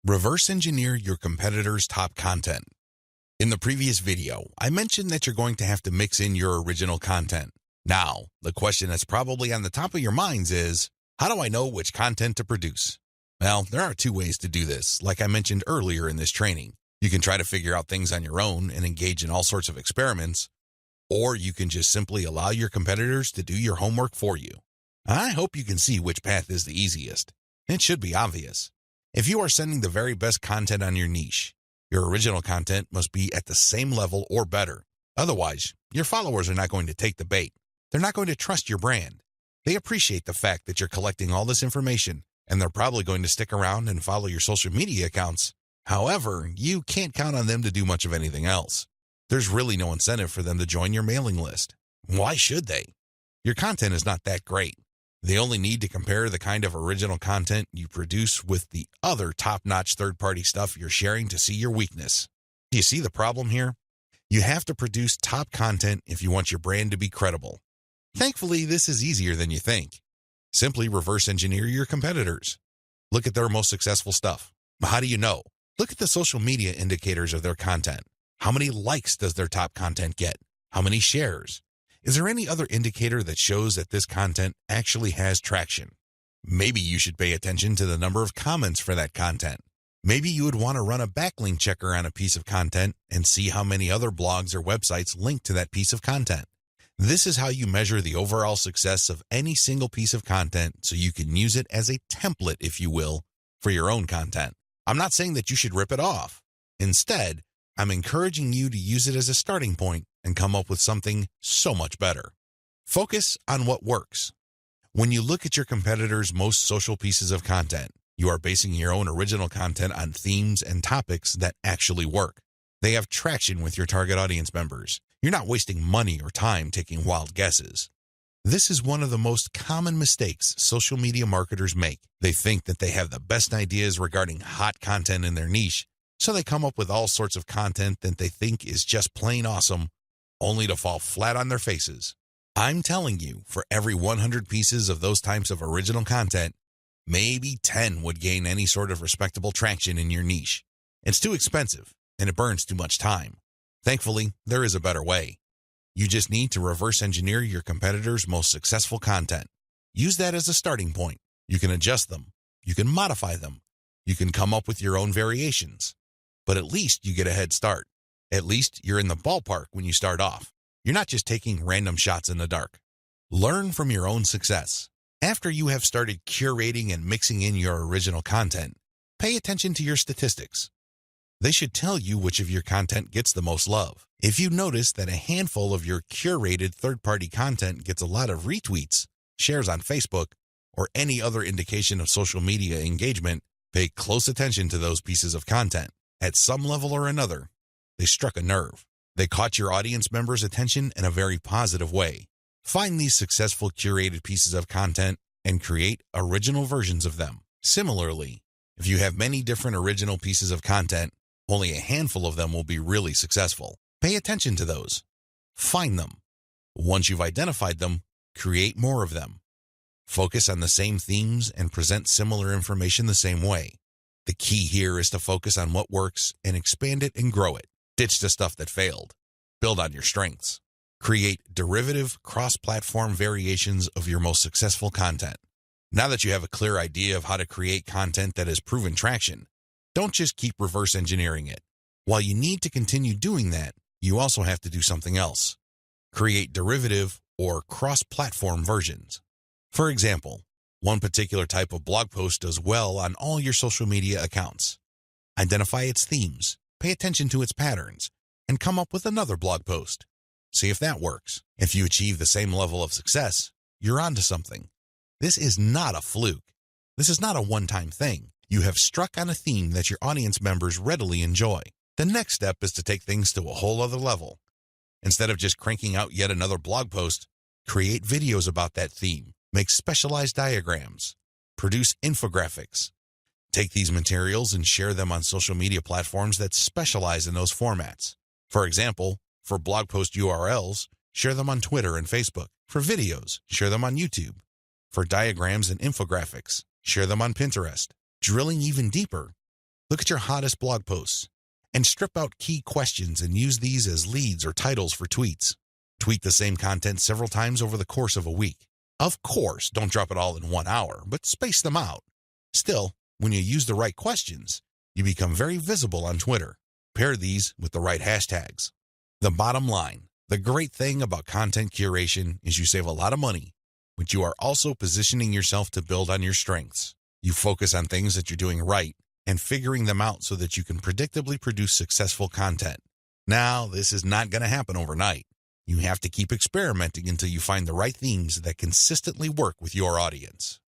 Reverse engineer your competitor's top content. In the previous video, I mentioned that you're going to have to mix in your original content. Now, the question that's probably on the top of your minds is, how do I know which content to produce? Well, there are two ways to do this, like I mentioned earlier in this training. You can try to figure out things on your own and engage in all sorts of experiments, or you can just simply allow your competitors to do your homework for you. I hope you can see which path is the easiest. It should be obvious. If you are sending the very best content on your niche, your original content must be at the same level or better. Otherwise, your followers are not going to take the bait. They're not going to trust your brand. They appreciate the fact that you're collecting all this information, and they're probably going to stick around and follow your social media accounts. However, you can't count on them to do much of anything else. There's really no incentive for them to join your mailing list. Why should they? Your content is not that great. They only need to compare the kind of original content you produce with the other top-notch third-party stuff you're sharing to see your weakness. Do you see the problem here? You have to produce top content if you want your brand to be credible. Thankfully, this is easier than you think. Simply reverse engineer your competitors. Look at their most successful stuff. How do you know? Look at the social media indicators of their content. How many likes does their top content get? How many shares? Is there any other indicator that shows that this content actually has traction? Maybe you should pay attention to the number of comments for that content. Maybe you would want to run a backlink checker on a piece of content and see how many other blogs or websites link to that piece of content. This is how you measure the overall success of any single piece of content so you can use it as a template, if you will, for your own content. I'm not saying that you should rip it off. Instead, I'm encouraging you to use it as a starting point and come up with something so much better. Focus on what works. When you look at your competitors' most social pieces of content, you are basing your own original content on themes and topics that actually work. They have traction with your target audience members. You're not wasting money or time taking wild guesses. This is one of the most common mistakes social media marketers make. They think that they have the best ideas regarding hot content in their niche, so they come up with all sorts of content that they think is just plain awesome, only to fall flat on their faces. I'm telling you, for every 100 pieces of those types of original content, maybe 10 would gain any sort of respectable traction in your niche. It's too expensive, and it burns too much time. Thankfully, there is a better way. You just need to reverse engineer your competitors' most successful content. Use that as a starting point. You can adjust them. You can modify them. You can come up with your own variations. But at least you get a head start. At least you're in the ballpark when you start off. You're not just taking random shots in the dark. Learn from your own success. After you have started curating and mixing in your original content, pay attention to your statistics. They should tell you which of your content gets the most love. If you notice that a handful of your curated third-party content gets a lot of retweets, shares on Facebook, or any other indication of social media engagement, pay close attention to those pieces of content. At some level or another, they struck a nerve. They caught your audience members' attention in a very positive way. Find these successful curated pieces of content and create original versions of them. Similarly, if you have many different original pieces of content, only a handful of them will be really successful. Pay attention to those. Find them. Once you've identified them, create more of them. Focus on the same themes and present similar information the same way. The key here is to focus on what works and expand it and grow it. Ditch the stuff that failed. Build on your strengths. Create derivative, cross-platform variations of your most successful content. Now that you have a clear idea of how to create content that has proven traction, don't just keep reverse engineering it. While you need to continue doing that, you also have to do something else. Create derivative or cross-platform versions. For example, one particular type of blog post does well on all your social media accounts. Identify its themes, pay attention to its patterns, and come up with another blog post. See if that works. If you achieve the same level of success, you're onto something. This is not a fluke. This is not a one-time thing. You have struck on a theme that your audience members readily enjoy. The next step is to take things to a whole other level. Instead of just cranking out yet another blog post, create videos about that theme, make specialized diagrams, produce infographics. Take these materials and share them on social media platforms that specialize in those formats. For example, for blog post URLs, share them on Twitter and Facebook. For videos, share them on YouTube. For diagrams and infographics, share them on Pinterest. Drilling even deeper, Look at your hottest blog posts and strip out key questions and use these as leads or titles for tweets. Tweet the same content several times over the course of a week. Of course, don't drop it all in 1 hour, but space them out. Still, when you use the right questions, you become very visible on Twitter. Pair these with the right hashtags. The bottom line, the great thing about content curation is you save a lot of money, but you are also positioning yourself to build on your strengths. You focus on things that you're doing right and figuring them out so that you can predictably produce successful content. Now, this is not going to happen overnight. You have to keep experimenting until you find the right themes that consistently work with your audience.